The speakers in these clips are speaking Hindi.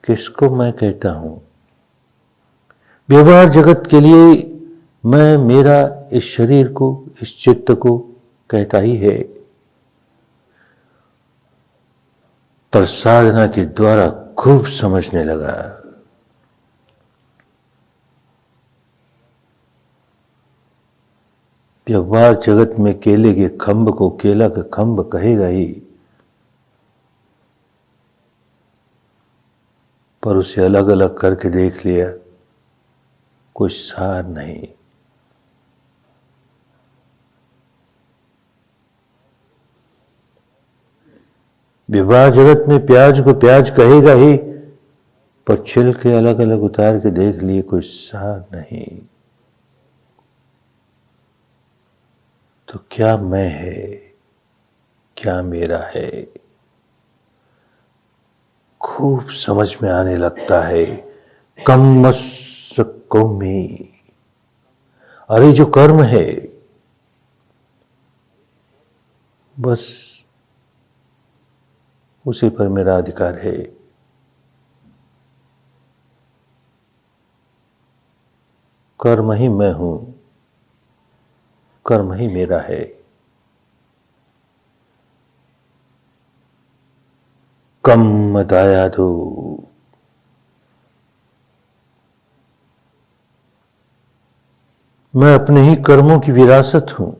किसको मैं कहता हूं? व्यवहार जगत के लिए मैं मेरा इस शरीर को, इस चित्त को कहता ही है, पर साधना के द्वारा खूब समझने लगा। व्यवहार जगत में केले के खंभ को केला का खंभ कहेगा ही, पर उसे अलग अलग करके देख लिया, कोई सार नहीं। व्यवहार जगत में प्याज को प्याज कहेगा ही, पर छिलके अलग अलग उतार के देख लिए, कोई सार नहीं। तो क्या मैं है, क्या मेरा है, खूब समझ में आने लगता है। कर्मस्य कौमी, अरे जो कर्म है बस उसी पर मेरा अधिकार है। कर्म ही मैं हूं, कर्म ही मेरा है। कम दाया दो, मैं अपने ही कर्मों की विरासत हूं।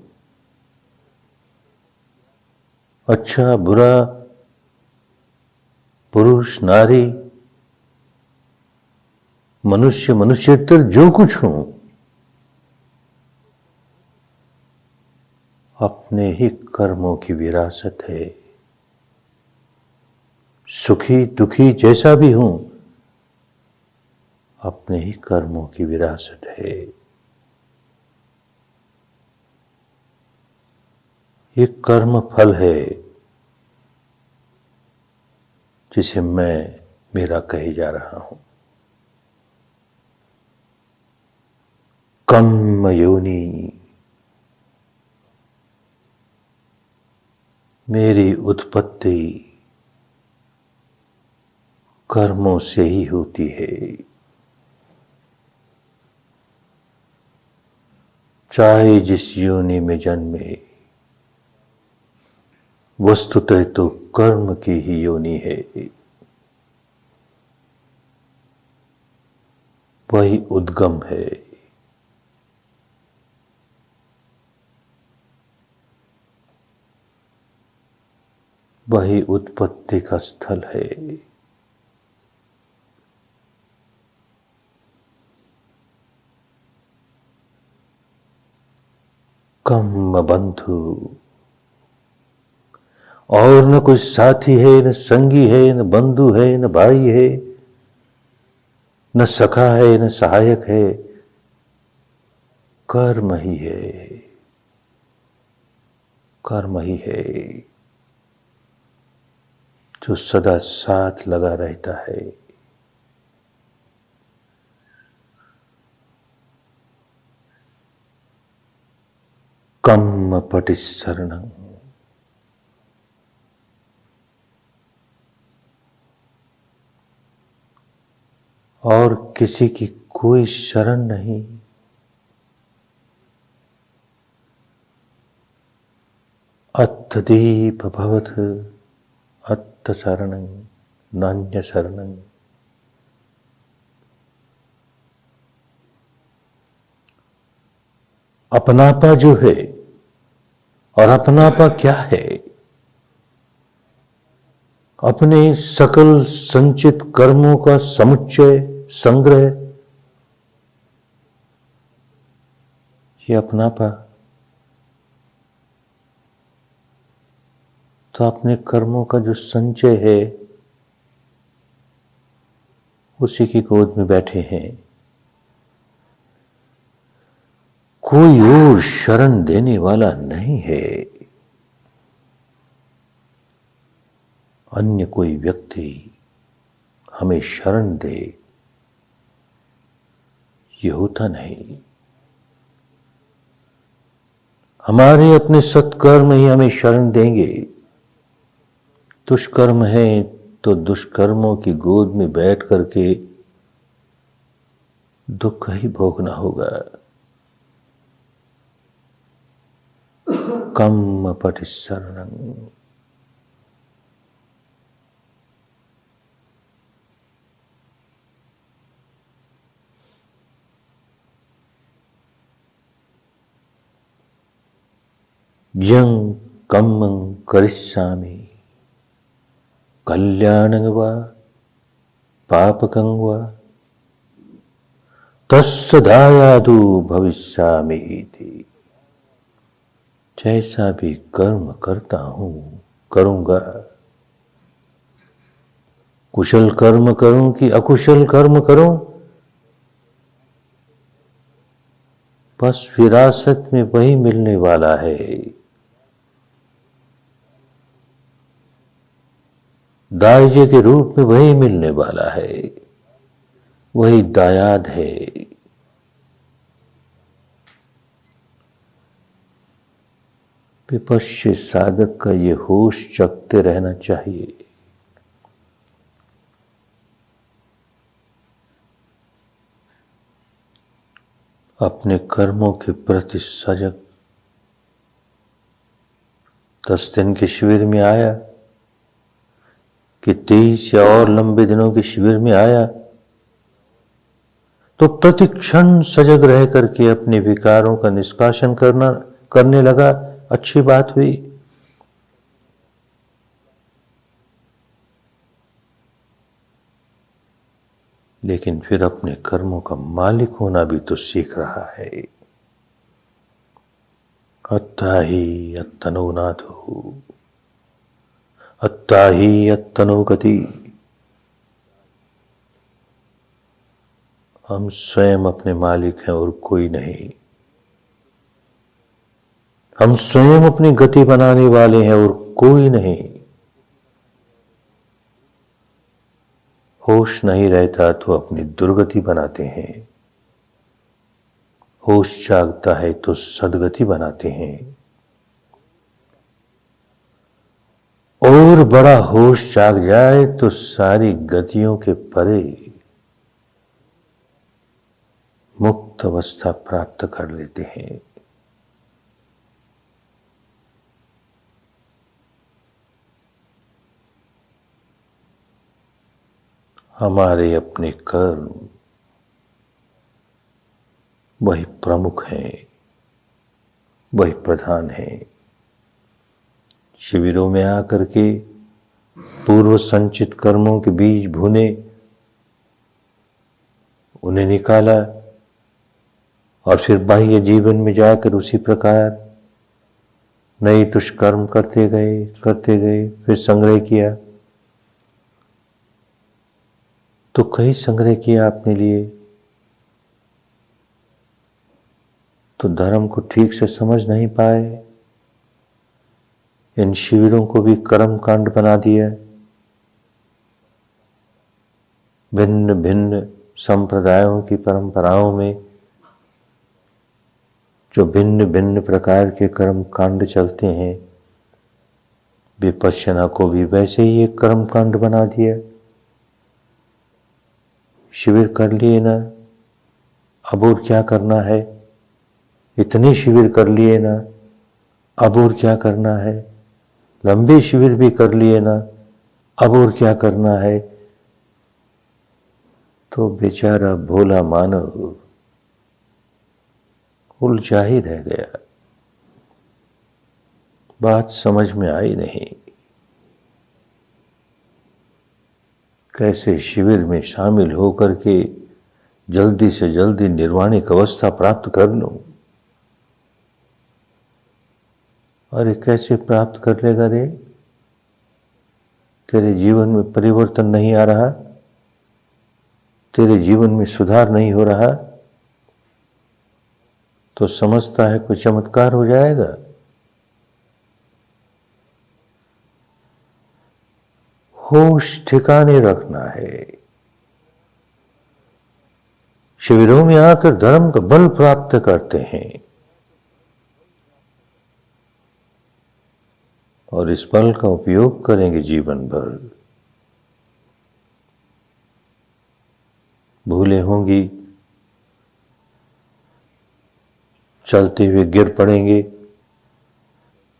अच्छा बुरा, पुरुष नारी, मनुष्य मनुष्येतर जो कुछ हूं, अपने ही कर्मों की विरासत है। सुखी दुखी जैसा भी हूं, अपने ही कर्मों की विरासत है। ये कर्म फल है जिसे मैं मेरा कहे जा रहा हूं। कर्म योनि, मेरी उत्पत्ति कर्मों से ही होती है। चाहे जिस योनि में जन्मे, वस्तुतः तो कर्म की ही योनि है। वही उद्गम है, वही उत्पत्ति का स्थल है। कर्म बंधु, और न कोई साथी है, न संगी है, न बंधु है, न भाई है, न सखा है, न सहायक है। कर्म ही है, कर्म ही है जो सदा साथ लगा रहता है। कर्म पटिशरणं, और किसी की कोई शरण नहीं। अत्थदीप भवत अत्थ शरणं नान्य शरणं। अपनापा जो है, और अपनापा क्या है? अपने सकल संचित कर्मों का समुच्चय, संग्रह, ये अपनापा। तो अपने कर्मों का जो संचय है, उसी की गोद में बैठे हैं। कोई और शरण देने वाला नहीं है। अन्य कोई व्यक्ति हमें शरण दे, ये होता नहीं। हमारे अपने सत्कर्म ही हमें शरण देंगे। दुष्कर्म है तो दुष्कर्मों की गोद में बैठ करके दुख ही भोगना होगा। कम पटिशरणं। यं कम्मं करिष्यामि कल्याणं वा पापकं वा तत्सदायादु भविष्यामि इति। जैसा भी कर्म करता हूं करूंगा, कुशल कर्म करूं कि अकुशल कर्म करूं, बस विरासत में वही मिलने वाला है। दाइजे के रूप में वही मिलने वाला है, वही दायाद है। विपश्य साधक का ये होश जगते रहना चाहिए। अपने कर्मों के प्रति सजग। 10 दिन के शिविर में आया कि 23 या और लंबे दिनों के शिविर में आया, तो प्रतिक्षण सजग रह करके अपने विकारों का निष्कासन करने लगा, अच्छी बात हुई। लेकिन फिर अपने कर्मों का मालिक होना भी तो सीख रहा है। अत्ता ही अत्तनोनाथो अत्ता ही अत्तनोगति। हम स्वयं अपने मालिक हैं और कोई नहीं। हम स्वयं अपनी गति बनाने वाले हैं और कोई नहीं। होश नहीं रहता तो अपनी दुर्गति बनाते हैं, होश जागता है तो सदगति बनाते हैं। और बड़ा होश जाग जाए तो सारी गतियों के परे मुक्त अवस्था प्राप्त कर लेते हैं। हमारे अपने कर्म वही प्रमुख हैं, वही प्रधान हैं। शिविरों में आकर के पूर्व संचित कर्मों के बीज भुने, उन्हें निकाला और फिर बाह्य जीवन में जाकर उसी प्रकार नए दुष्कर्म करते गए, फिर संग्रह किया। तो कई संग्रह किया अपने लिए, तो धर्म को ठीक से समझ नहीं पाए। इन शिविरों को भी कर्म कांड बना दिया। भिन्न भिन्न संप्रदायों की परंपराओं में जो भिन्न भिन्न प्रकार के कर्म कांड चलते हैं, विपश्यना को भी वैसे ही एक कर्म कांड बना दिया। शिविर कर लिए ना, अब और क्या करना है। इतने शिविर कर लिए ना, अब और क्या करना है। लंबे शिविर भी कर लिए ना, अब और क्या करना है। तो बेचारा भोला मानव उलझा ही रह गया, बात समझ में आई नहीं। कैसे शिविर में शामिल होकर के जल्दी से जल्दी निर्वाणिक अवस्था प्राप्त कर लूं। अरे कैसे प्राप्त कर लेगा रे? तेरे जीवन में परिवर्तन नहीं आ रहा, तेरे जीवन में सुधार नहीं हो रहा, तो समझता है कोई चमत्कार हो जाएगा। होश ठिकाने रखना है। शिविरों में आकर धर्म का बल प्राप्त करते हैं और इस बल का उपयोग करेंगे जीवन भर। भूलें होंगी, चलते हुए गिर पड़ेंगे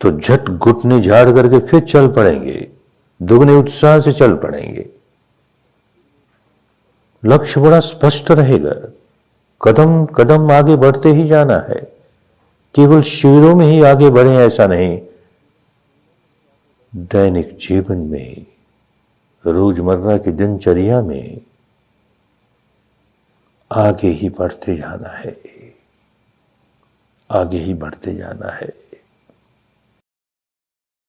तो झट घुटने झाड़ करके फिर चल पड़ेंगे, दुगने उत्साह से चल पड़ेंगे। लक्ष्य बड़ा स्पष्ट रहेगा, कदम कदम आगे बढ़ते ही जाना है। केवल शिविरों में ही आगे बढ़े ऐसा नहीं, दैनिक जीवन में, रोजमर्रा की दिनचर्या में आगे ही बढ़ते जाना है, आगे ही बढ़ते जाना है।